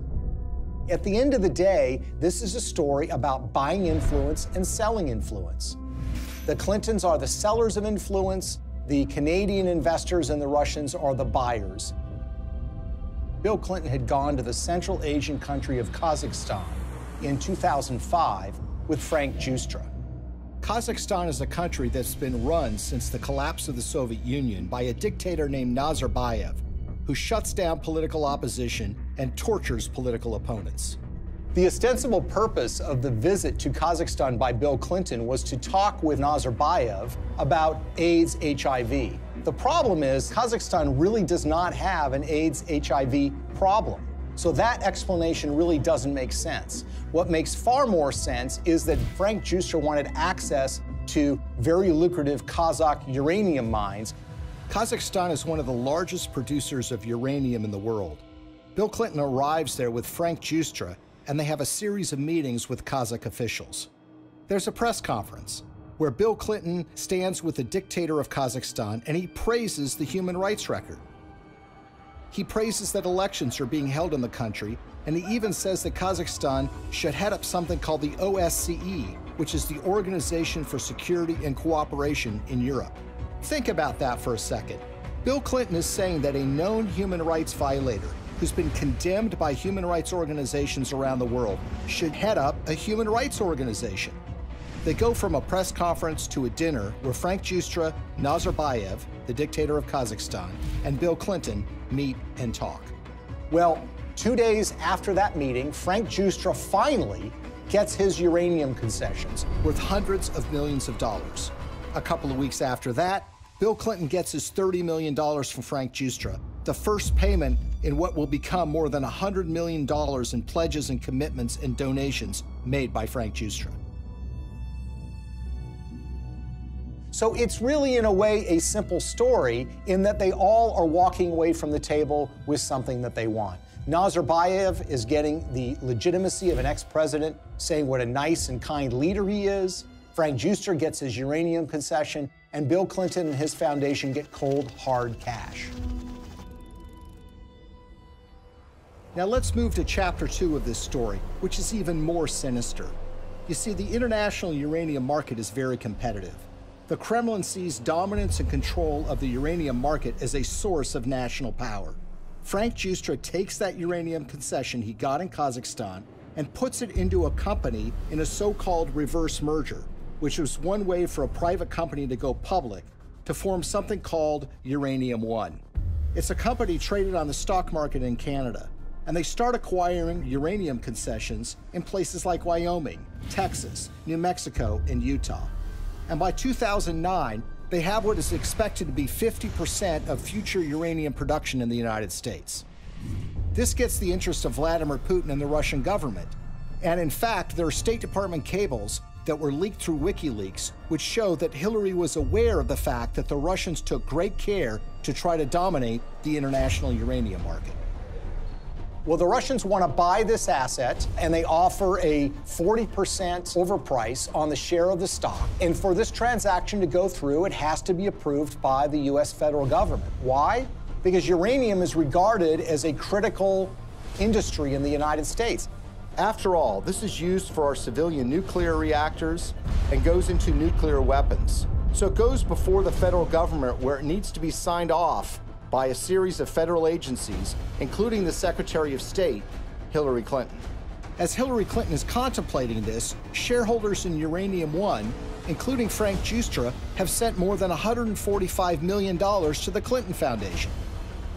At the end of the day, this is a story about buying influence and selling influence. The Clintons are the sellers of influence, the Canadian investors and the Russians are the buyers. Bill Clinton had gone to the Central Asian country of Kazakhstan in 2005 with Frank Giustra. Kazakhstan is a country that's been run since the collapse of the Soviet Union by a dictator named Nazarbayev, who shuts down political opposition and tortures political opponents. The ostensible purpose of the visit to Kazakhstan by Bill Clinton was to talk with Nazarbayev about AIDS HIV. The problem is Kazakhstan really does not have an AIDS HIV problem. So that explanation really doesn't make sense. What makes far more sense is that Frank Giustra wanted access to very lucrative Kazakh uranium mines. Kazakhstan is one of the largest producers of uranium in the world. Bill Clinton arrives there with Frank Giustra, and they have a series of meetings with Kazakh officials. There's a press conference where Bill Clinton stands with the dictator of Kazakhstan and he praises the human rights record. He praises that elections are being held in the country, and he even says that Kazakhstan should head up something called the OSCE, which is the Organization for Security and Cooperation in Europe. Think about that for a second. Bill Clinton is saying that a known human rights violator who's been condemned by human rights organizations around the world should head up a human rights organization. They go from a press conference to a dinner where Frank Giustra, Nazarbayev, the dictator of Kazakhstan, and Bill Clinton meet and talk. Well, 2 days after that meeting, Frank Giustra finally gets his uranium concessions, worth hundreds of millions of dollars. A couple of weeks after that, Bill Clinton gets his $30 million from Frank Giustra, the first payment in what will become more than $100 million in pledges and commitments and donations made by Frank Giustra. So it's really, in a way, a simple story in that they all are walking away from the table with something that they want. Nazarbayev is getting the legitimacy of an ex-president, saying what a nice and kind leader he is. Frank Giustra gets his uranium concession, and Bill Clinton and his foundation get cold, hard cash. Now let's move to chapter 2 of this story, which is even more sinister. You see, the international uranium market is very competitive. The Kremlin sees dominance and control of the uranium market as a source of national power. Frank Giustra takes that uranium concession he got in Kazakhstan and puts it into a company in a so-called reverse merger, which was one way for a private company to go public to form something called Uranium One. It's a company traded on the stock market in Canada, and they start acquiring uranium concessions in places like Wyoming, Texas, New Mexico, and Utah. And by 2009, they have what is expected to be 50% of future uranium production in the United States. This gets the interest of Vladimir Putin and the Russian government. And in fact, there are State Department cables that were leaked through WikiLeaks, which show that Hillary was aware of the fact that the Russians took great care to try to dominate the international uranium market. Well, the Russians want to buy this asset, and they offer a 40% overprice on the share of the stock. And for this transaction to go through, it has to be approved by the U.S. federal government. Why? Because uranium is regarded as a critical industry in the United States. After all, this is used for our civilian nuclear reactors and goes into nuclear weapons. So it goes before the federal government, where it needs to be signed off by a series of federal agencies, including the Secretary of State, Hillary Clinton. As Hillary Clinton is contemplating this, shareholders in Uranium One, including Frank Giustra, have sent more than $145 million to the Clinton Foundation.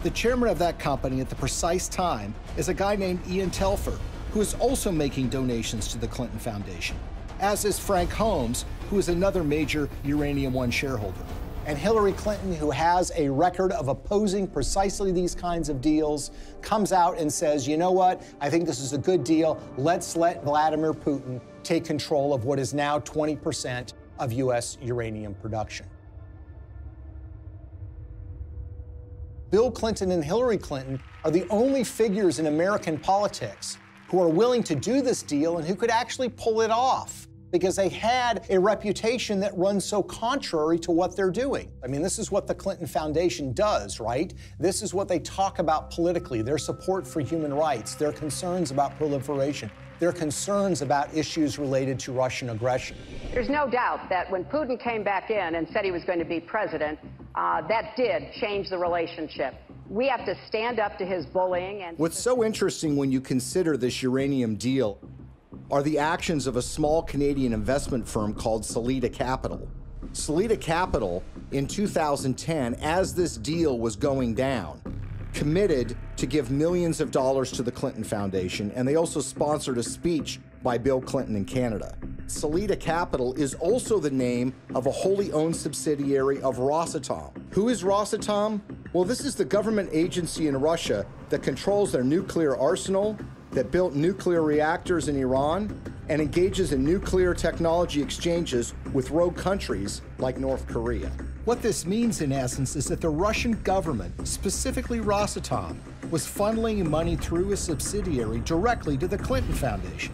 The chairman of that company at the precise time is a guy named Ian Telfer, who is also making donations to the Clinton Foundation, as is Frank Holmes, who is another major Uranium One shareholder. And Hillary Clinton, who has a record of opposing precisely these kinds of deals, comes out and says, you know what, I think this is a good deal. Let's let Vladimir Putin take control of what is now 20% of U.S. uranium production. Bill Clinton and Hillary Clinton are the only figures in American politics who are willing to do this deal and who could actually pull it off. because they had a reputation that runs so contrary to what they're doing. I mean, this is what the Clinton Foundation does, right? This is what they talk about politically, their support for human rights, their concerns about proliferation, their concerns about issues related to Russian aggression. There's no doubt that when Putin came back in and said he was going to be president, that did change the relationship. We have to stand up to his bullying. And what's so interesting when you consider this uranium deal are the actions of a small Canadian investment firm called Salida Capital. Salida Capital, in 2010, as this deal was going down, committed to give millions of dollars to the Clinton Foundation, and they also sponsored a speech by Bill Clinton in Canada. Salida Capital is also the name of a wholly owned subsidiary of Rosatom. Who is Rosatom? Well, this is the government agency in Russia that controls their nuclear arsenal, that built nuclear reactors in Iran, and engages in nuclear technology exchanges with rogue countries like North Korea. What this means, in essence, is that the Russian government, specifically Rosatom, was funneling money through a subsidiary directly to the Clinton Foundation.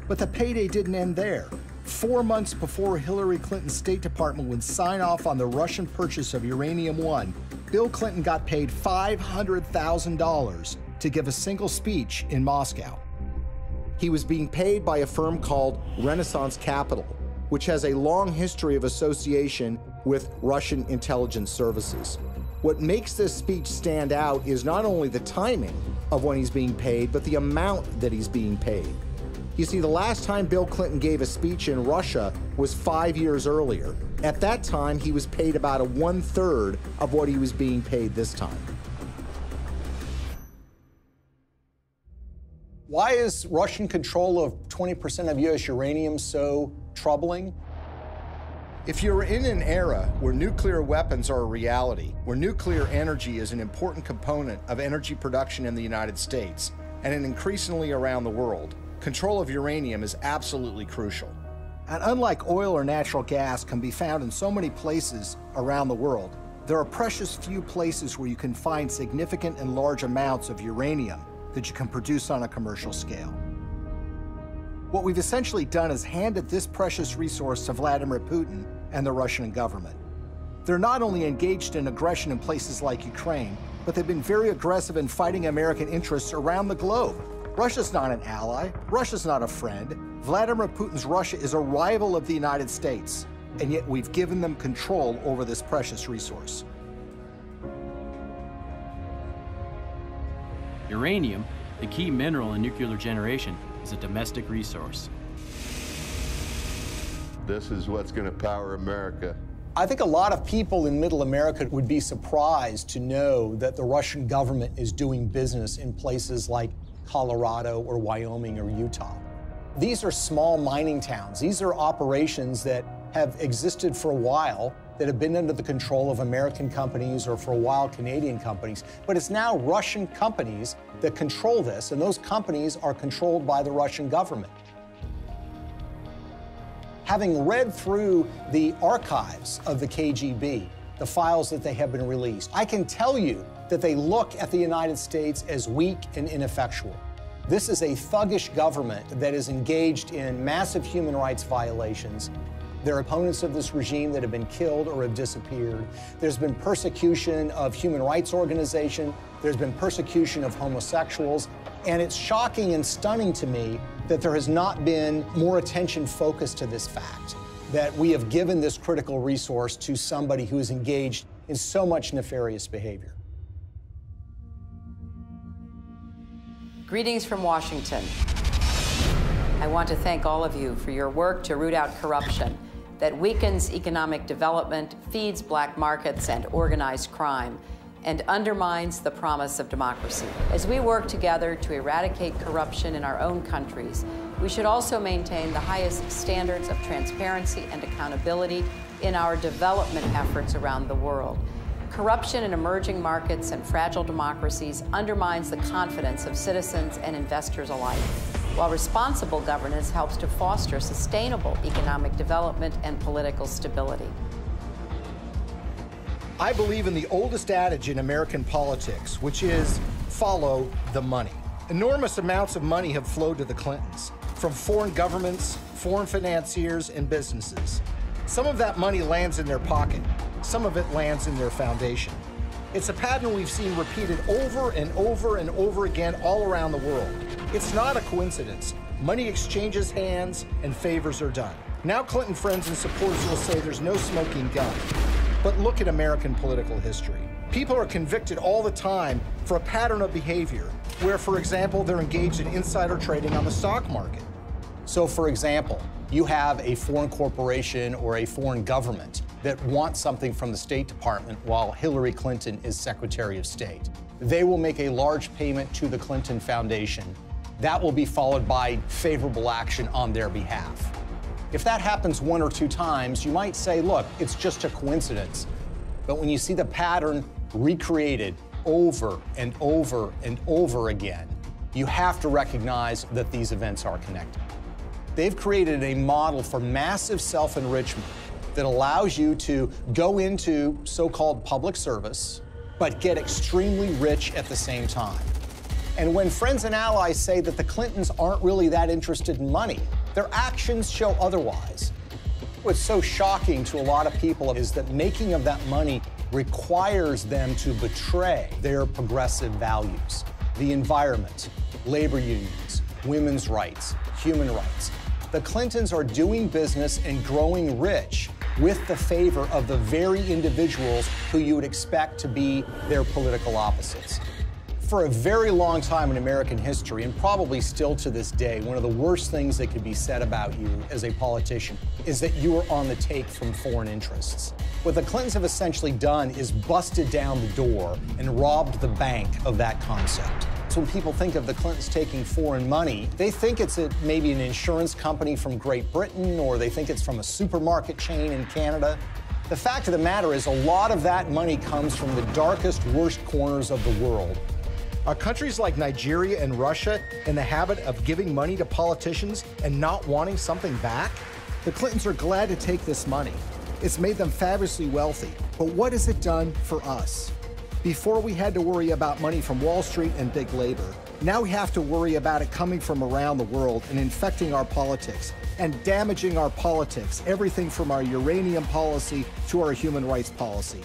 But the payday didn't end there. 4 months before Hillary Clinton's State Department would sign off on the Russian purchase of uranium-1, Bill Clinton got paid $500,000 to give a single speech in Moscow. He was being paid by a firm called Renaissance Capital, which has a long history of association with Russian intelligence services. What makes this speech stand out is not only the timing of when he's being paid, but the amount that he's being paid. You see, the last time Bill Clinton gave a speech in Russia was 5 years earlier. At that time, he was paid about 1/3 of what he was being paid this time. Why is Russian control of 20% of U.S. uranium so troubling? If you're in an era where nuclear weapons are a reality, where nuclear energy is an important component of energy production in the United States, and increasingly around the world, control of uranium is absolutely crucial. And unlike oil or natural gas can be found in so many places around the world, there are precious few places where you can find significant and large amounts of uranium that you can produce on a commercial scale. What we've essentially done is handed this precious resource to Vladimir Putin and the Russian government. They're not only engaged in aggression in places like Ukraine, but they've been very aggressive in fighting American interests around the globe. Russia's not an ally. Russia's not a friend. Vladimir Putin's Russia is a rival of the United States, and yet we've given them control over this precious resource. Uranium, the key mineral in nuclear generation, is a domestic resource. This is what's going to power America. I think a lot of people in Middle America would be surprised to know that the Russian government is doing business in places like Colorado or Wyoming or Utah. These are small mining towns. These are operations that have existed for a while, that have been under the control of American companies or for a while Canadian companies. But it's now Russian companies that control this, and those companies are controlled by the Russian government. Having read through the archives of the KGB, the files that they have been released, I can tell you that they look at the United States as weak and ineffectual. This is a thuggish government that is engaged in massive human rights violations. There are opponents of this regime that have been killed or have disappeared. There's been persecution of human rights organizations. There's been persecution of homosexuals. And it's shocking and stunning to me that there has not been more attention focused to this fact, that we have given this critical resource to somebody who is engaged in so much nefarious behavior. Greetings from Washington. I want to thank all of you for your work to root out corruption that weakens economic development, feeds black markets and organized crime, and undermines the promise of democracy. As we work together to eradicate corruption in our own countries, we should also maintain the highest standards of transparency and accountability in our development efforts around the world. Corruption in emerging markets and fragile democracies undermines the confidence of citizens and investors alike, while responsible governance helps to foster sustainable economic development and political stability. I believe in the oldest adage in American politics, which is follow the money. Enormous amounts of money have flowed to the Clintons. from foreign governments, foreign financiers, and businesses. Some of that money lands in their pocket. Some of it lands in their foundation. It's a pattern we've seen repeated over and over and over again all around the world. It's not a coincidence. Money exchanges hands and favors are done. Now Clinton friends and supporters will say there's no smoking gun. But look at American political history. People are convicted all the time for a pattern of behavior where, for example, they're engaged in insider trading on the stock market. So, for example, you have a foreign corporation or a foreign government that wants something from the State Department while Hillary Clinton is Secretary of State. They will make a large payment to the Clinton Foundation. That will be followed by favorable action on their behalf. If that happens 1 or 2 times, you might say, look, it's just a coincidence. But when you see the pattern recreated over and over and over again, you have to recognize that these events are connected. They've created a model for massive self-enrichment that allows you to go into so-called public service, but get extremely rich at the same time. And when friends and allies say that the Clintons aren't really that interested in money, their actions show otherwise. What's so shocking to a lot of people is that making of that money requires them to betray their progressive values, the environment, labor unions, women's rights, human rights. The Clintons are doing business and growing rich with the favor of the very individuals who you would expect to be their political opposites. For a very long time in American history, and probably still to this day, one of the worst things that could be said about you as a politician is that you are on the take from foreign interests. What the Clintons have essentially done is busted down the door and robbed the bank of that concept. So when people think of the Clintons taking foreign money, they think it's maybe an insurance company from Great Britain, or they think it's from a supermarket chain in Canada. The fact of the matter is a lot of that money comes from the darkest, worst corners of the world. Are countries like Nigeria and Russia in the habit of giving money to politicians and not wanting something back? The Clintons are glad to take this money. It's made them fabulously wealthy. But what has it done for us? Before we had to worry about money from Wall Street and big labor, now we have to worry about it coming from around the world and infecting our politics and damaging our politics, everything from our uranium policy to our human rights policy.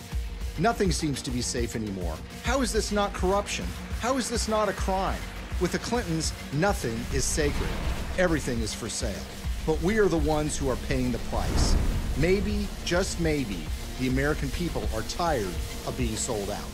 Nothing seems to be safe anymore. How is this not corruption? How is this not a crime? With the Clintons, nothing is sacred. Everything is for sale. But we are the ones who are paying the price. Maybe, just maybe, the American people are tired of being sold out.